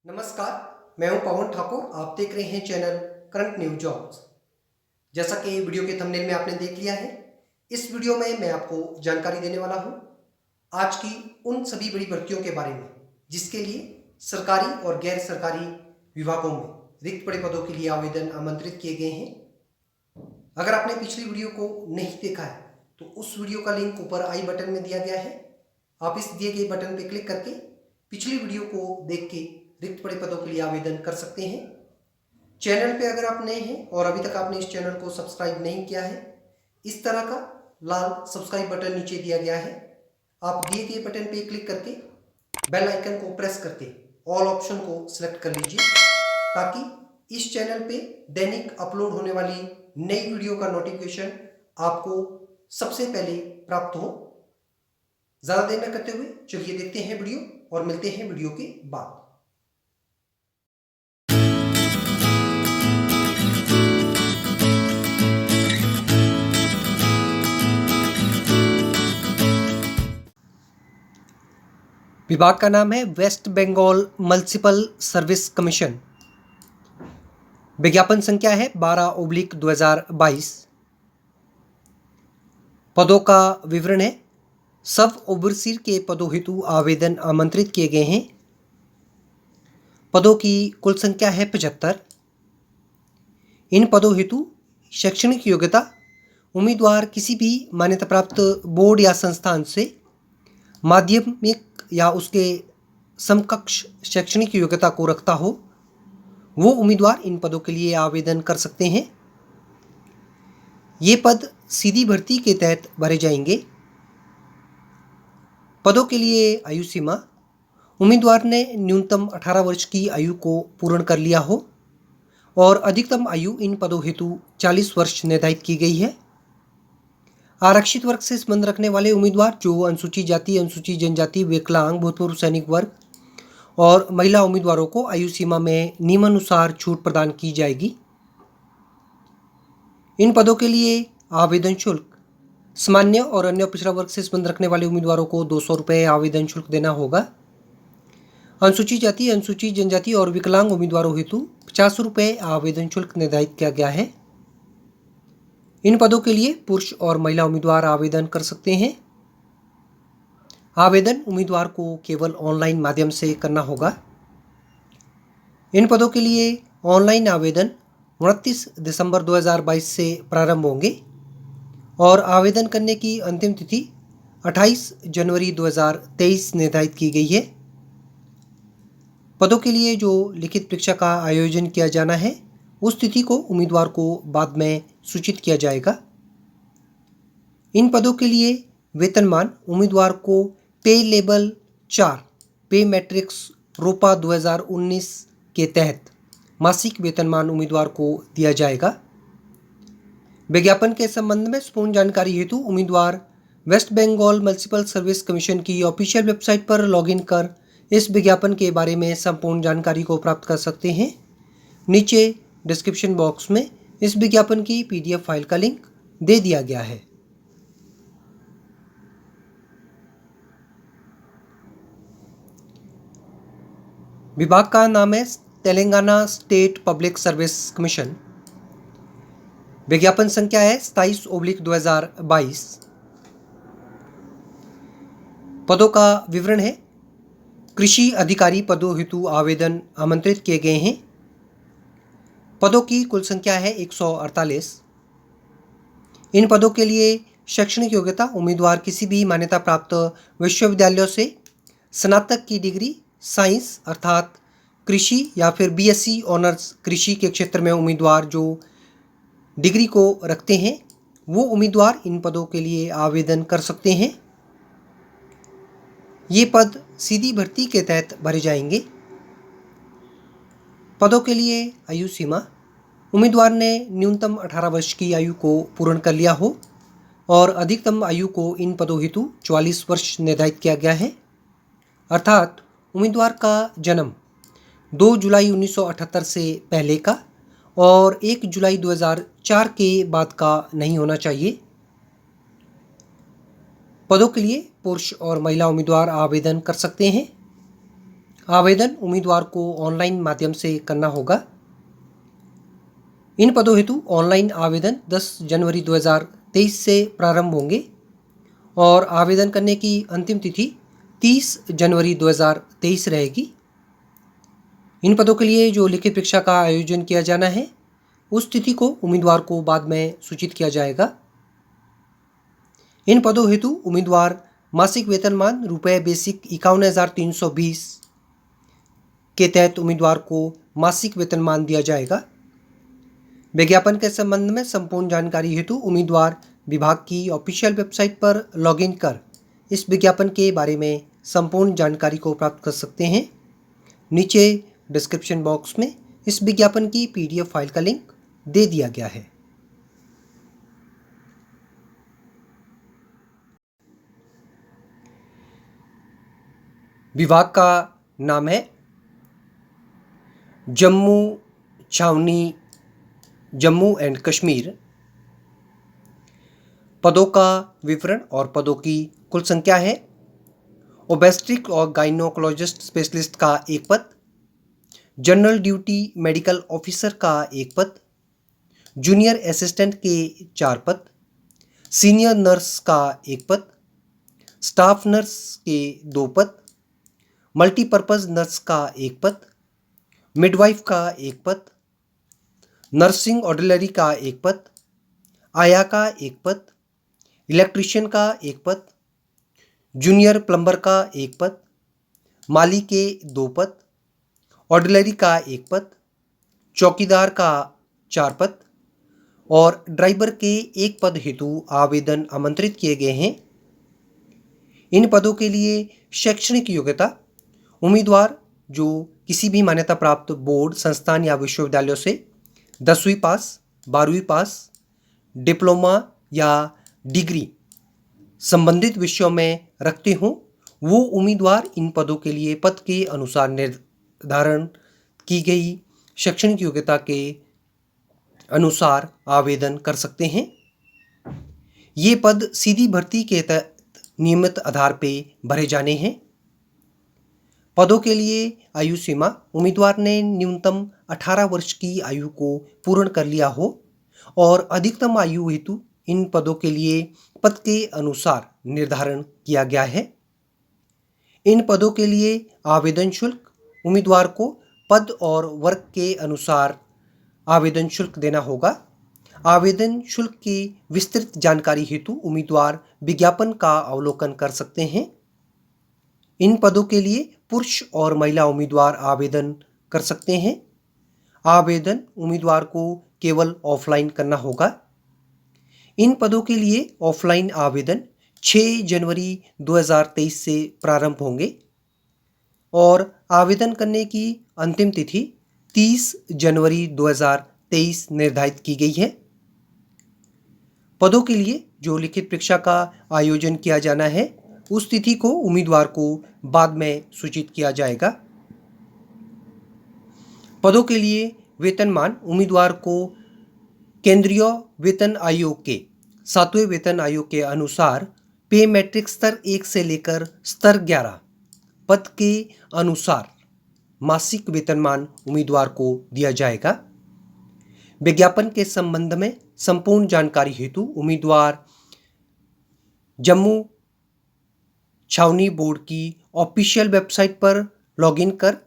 नमस्कार, मैं हूं पवन ठाकुर। आप देख रहे हैं चैनल करंट न्यूज जॉब्स। जैसा कि वीडियो के थंबनेल में आपने देख लिया है, इस वीडियो में मैं आपको जानकारी देने वाला हूं आज की उन सभी बड़ी भर्तियों के बारे में जिसके लिए सरकारी और गैर सरकारी विभागों में रिक्त पड़े पदों के लिए आवेदन आमंत्रित किए गए हैं। अगर आपने पिछली वीडियो को नहीं देखा है तो उस वीडियो का लिंक ऊपर आई बटन में दिया गया है। आप इस दिए गए बटन पर क्लिक करके पिछली वीडियो को देख के रिक्त पड़े पदों के लिए आवेदन कर सकते हैं। चैनल पे अगर आप नए हैं और अभी तक आपने इस चैनल को सब्सक्राइब नहीं किया है, इस तरह का लाल सब्सक्राइब बटन नीचे दिया गया है। आप दिए गए बटन पे क्लिक करके बेल आइकन को प्रेस करके ऑल ऑप्शन को सिलेक्ट कर लीजिए ताकि इस चैनल पे दैनिक अपलोड होने वाली नई वीडियो का नोटिफिकेशन आपको सबसे पहले प्राप्त हो। ज़्यादा देर न करते हुए चलिए देखते हैं वीडियो और मिलते हैं वीडियो के बाद। विभाग का नाम है West Bengal municipal service commission. विज्ञापन संख्या है 12/2022। पदों का विवरण है। सब ओवरसीर के पदों हेतु आवेदन आमंत्रित किए गए हैं। पदों की कुल संख्या है 75। इन पदों हेतु शैक्षणिक योग्यता उम्मीदवार किसी भी मान्यता प्राप्त बोर्ड या संस्थान से माध्यमिक या उसके समकक्ष शैक्षणिक योग्यता को रखता हो वो उम्मीदवार इन पदों के लिए आवेदन कर सकते हैं। ये पद सीधी भर्ती के तहत भरे जाएंगे। पदों के लिए आयु सीमा उम्मीदवार ने न्यूनतम 18 वर्ष की आयु को पूर्ण कर लिया हो और अधिकतम आयु इन पदों हेतु 40 वर्ष निर्धारित की गई है। आरक्षित वर्ग से संबंध रखने वाले उम्मीदवार जो अनुसूचित जाति, अनुसूचित जनजाति, विकलांग, भूतपूर्व सैनिक वर्ग और महिला उम्मीदवारों को आयु सीमा में नियमानुसार छूट प्रदान की जाएगी। इन पदों के लिए आवेदन शुल्क सामान्य और अन्य पिछड़ा वर्ग से संबंध रखने वाले उम्मीदवारों को 200 रुपये आवेदन शुल्क देना होगा। अनुसूचित जाति, अनुसूचित जनजाति और विकलांग उम्मीदवारों हेतु 50 रुपये आवेदन शुल्क निर्धारित किया गया है। इन पदों के लिए पुरुष और महिला उम्मीदवार आवेदन कर सकते हैं। आवेदन उम्मीदवार को केवल ऑनलाइन माध्यम से करना होगा। इन पदों के लिए ऑनलाइन आवेदन 29 दिसंबर 2022 से प्रारंभ होंगे और आवेदन करने की अंतिम तिथि 28 जनवरी 2023 निर्धारित की गई है। पदों के लिए जो लिखित परीक्षा का आयोजन किया जाना है उस तिथि को उम्मीदवार को बाद में सूचित किया जाएगा। इन पदों के लिए वेतनमान उम्मीदवार को पे लेवल 4 पे मैट्रिक्स रोपा 2019 के तहत मासिक वेतनमान उम्मीदवार को दिया जाएगा। विज्ञापन के संबंध में संपूर्ण जानकारी हेतु उम्मीदवार West Bengal municipal service commission की ऑफिशियल वेबसाइट पर लॉगिन कर इस विज्ञापन के बारे में संपूर्ण जानकारी को प्राप्त कर सकते हैं। नीचे डिस्क्रिप्शन बॉक्स में इस विज्ञापन की PDF फाइल का लिंक दे दिया गया है। विभाग का नाम है Telangana state public service commission. विज्ञापन संख्या है 27/2022। पदों का विवरण है। कृषि अधिकारी पदों हेतु आवेदन आमंत्रित किए गए हैं। पदों की कुल संख्या है 148। इन पदों के लिए शैक्षणिक योग्यता उम्मीदवार किसी भी मान्यता प्राप्त विश्वविद्यालयों से स्नातक की डिग्री साइंस अर्थात कृषि या फिर BSc ऑनर्स कृषि के क्षेत्र में उम्मीदवार जो डिग्री को रखते हैं वो उम्मीदवार इन पदों के लिए आवेदन कर सकते हैं। ये पद सीधी भर्ती के तहत भरे जाएंगे। पदों के लिए आयु सीमा उम्मीदवार ने न्यूनतम 18 वर्ष की आयु को पूर्ण कर लिया हो और अधिकतम आयु को इन पदों हेतु 44 वर्ष निर्धारित किया गया है। अर्थात उम्मीदवार का जन्म 2 जुलाई 1978 से पहले का और 1 जुलाई 2004 के बाद का नहीं होना चाहिए। पदों के लिए पुरुष और महिला उम्मीदवार आवेदन कर सकते हैं। आवेदन उम्मीदवार को ऑनलाइन माध्यम से करना होगा। इन पदों हेतु ऑनलाइन आवेदन 10 जनवरी 2023 से प्रारंभ होंगे और आवेदन करने की अंतिम तिथि 30 जनवरी 2023 रहेगी। इन पदों के लिए जो लिखित परीक्षा का आयोजन किया जाना है उस तिथि को उम्मीदवार को बाद में सूचित किया जाएगा। इन पदों हेतु उम्मीदवार मासिक वेतनमान रुपये बेसिक 51,320 के तहत उम्मीदवार को मासिक वेतनमान दिया जाएगा। विज्ञापन के संबंध में संपूर्ण जानकारी हेतु उम्मीदवार विभाग की ऑफिशियल वेबसाइट पर लॉगिन कर इस विज्ञापन के बारे में संपूर्ण जानकारी को प्राप्त कर सकते हैं। नीचे डिस्क्रिप्शन बॉक्स में इस विज्ञापन की PDF फाइल का लिंक दे दिया गया है। विभाग का नाम है जम्मू छावनी जम्मू एंड कश्मीर। पदों का विवरण और पदों की कुल संख्या है। ओबेस्ट्रिक और गाइनोकोलॉजिस्ट स्पेशलिस्ट का एक पद, जनरल ड्यूटी मेडिकल ऑफिसर का एक पद, जूनियर असिस्टेंट के 4 पद, सीनियर नर्स का एक पद, स्टाफ नर्स के 2 पद, मल्टीपर्पज़ नर्स का एक पद, मिडवाइफ का एक पद, नर्सिंग ऑर्डिनरी का एक पद, आया का एक पद, इलेक्ट्रीशियन का एक पद, जूनियर प्लम्बर का एक पद, माली के 2 पद, ऑर्डिनरी का एक पद, चौकीदार का 4 पद और ड्राइवर के 1 पद हेतु आवेदन आमंत्रित किए गए हैं। इन पदों के लिए शैक्षणिक योग्यता उम्मीदवार जो किसी भी मान्यता प्राप्त बोर्ड, संस्थान या विश्वविद्यालयों से 10वीं पास, 12वीं पास, डिप्लोमा या डिग्री संबंधित विषयों में रखते हों, वो उम्मीदवार इन पदों के लिए पद के अनुसार निर्धारण की गई शैक्षणिक योग्यता के अनुसार आवेदन कर सकते हैं। ये पद सीधी भर्ती के तहत नियमित आधार पर भरे जाने हैं। पदों के लिए आयु सीमा उम्मीदवार ने न्यूनतम 18 वर्ष की आयु को पूर्ण कर लिया हो और अधिकतम आयु हेतु इन पदों के लिए पद के अनुसार निर्धारण किया गया है। इन पदों के लिए आवेदन शुल्क उम्मीदवार को पद और वर्ग के अनुसार आवेदन शुल्क देना होगा। आवेदन शुल्क की विस्तृत जानकारी हेतु उम्मीदवार विज्ञापन का अवलोकन कर सकते हैं। इन पदों के लिए पुरुष और महिला उम्मीदवार आवेदन कर सकते हैं। आवेदन उम्मीदवार को केवल ऑफलाइन करना होगा। इन पदों के लिए ऑफलाइन आवेदन 6 जनवरी 2023 से प्रारंभ होंगे और आवेदन करने की अंतिम तिथि 30 जनवरी 2023 निर्धारित की गई है। पदों के लिए जो लिखित परीक्षा का आयोजन किया जाना है उस तिथि को उम्मीदवार को बाद में सूचित किया जाएगा। पदों के लिए वेतनमान उम्मीदवार को केंद्रीय वेतन आयोग के 7वें वेतन आयोग के अनुसार पे मैट्रिक स्तर 1 से लेकर स्तर 11 पद के अनुसार मासिक वेतनमान उम्मीदवार को दिया जाएगा। विज्ञापन के संबंध में संपूर्ण जानकारी हेतु उम्मीदवार जम्मू छावनी बोर्ड की ऑफिशियल वेबसाइट पर लॉगिन कर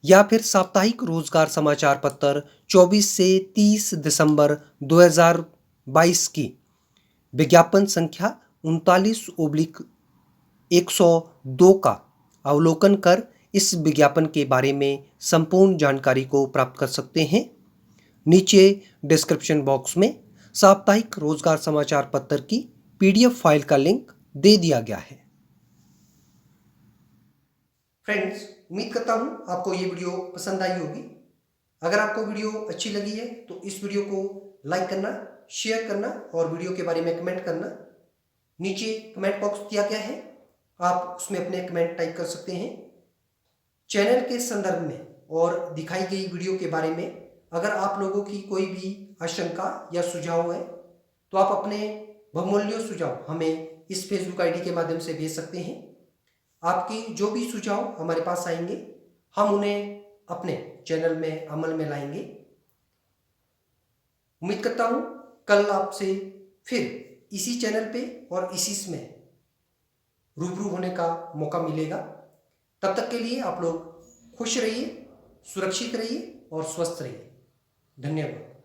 या फिर साप्ताहिक रोजगार समाचार पत्र 24 से 30 दिसंबर 2022 की विज्ञापन संख्या 39/102 का अवलोकन कर इस विज्ञापन के बारे में संपूर्ण जानकारी को प्राप्त कर सकते हैं। नीचे डिस्क्रिप्शन बॉक्स में साप्ताहिक रोजगार समाचार पत्र की PDF फाइल का लिंक दे दिया गया है। फ्रेंड्स, उम्मीद करता हूं आपको ये वीडियो पसंद आई होगी। अगर आपको वीडियो अच्छी लगी है तो इस वीडियो को लाइक करना, शेयर करना और वीडियो के बारे में कमेंट करना। नीचे कमेंट बॉक्स दिया गया है, आप उसमें अपने कमेंट टाइप कर सकते हैं। चैनल के संदर्भ में और दिखाई गई वीडियो के बारे में अगर आप लोगों की कोई भी आशंका या सुझाव है तो आप अपने बहुमूल्य सुझाव हमें इस फेसबुक ID के माध्यम से भेज सकते हैं। आपके जो भी सुझाव हमारे पास आएंगे हम उन्हें अपने चैनल में अमल में लाएंगे। उम्मीद करता हूँ कल आपसे फिर इसी चैनल पे और इसी में रूबरू होने का मौका मिलेगा। तब तक के लिए आप लोग खुश रहिए, सुरक्षित रहिए और स्वस्थ रहिए। धन्यवाद।